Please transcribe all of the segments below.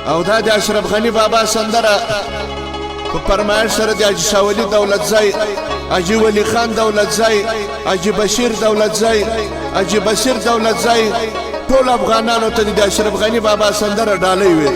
او دا د اشرف غنی بابا سندره په فرمایش سره د حاجي شاه ولي دولت زای، حاجي ولی خان دولت زای، حاجي بشیر دولت زای، حاجي بشیر دولت زای، ټول افغانانو ته د اشرف غنی بابا سندره ډالۍ وي.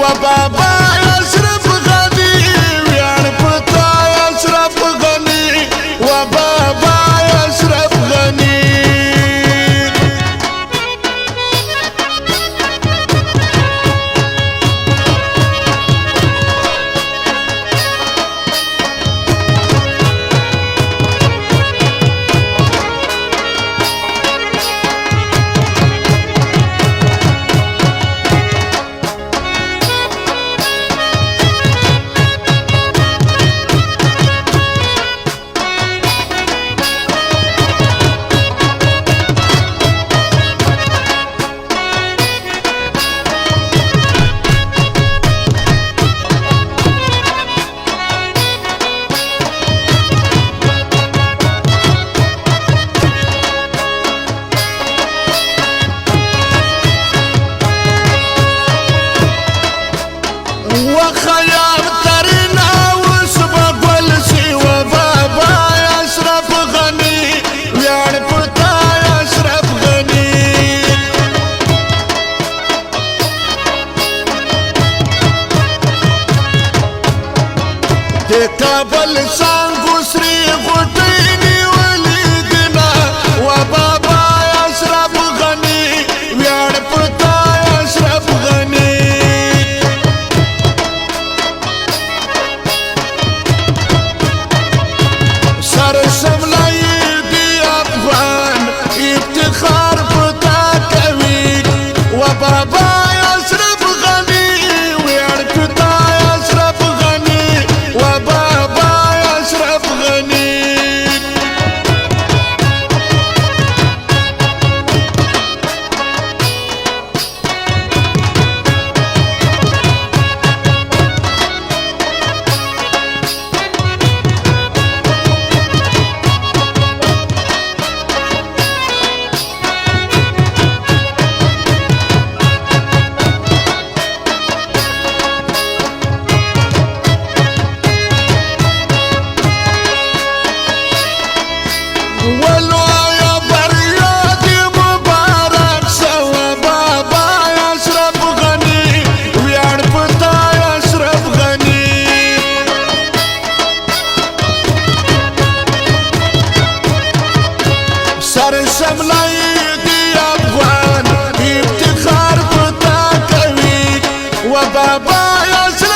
و بابا اشرف غنی ویاړ پتا اشرف غنی و بابا اشرف غنی وخيار ترنا وسبق والسي وبابا اشرف غني ويار پتا اشرف غني دي قبل سانگو سري غټيني وليدنا وبابا اشرف غني ويار پتا اشرف غني سر شملای دی افغان افتخار پتا کوي و بابا اشرف غنی ویاړ پتا اشرف غنی و بابا اشرف غنی ولو يا برياتي مبارك سوا بابا اشرف غني وياړ پتا اشرف غني سر شملای دی افغان افتخار پتا کوي و بابا اشرف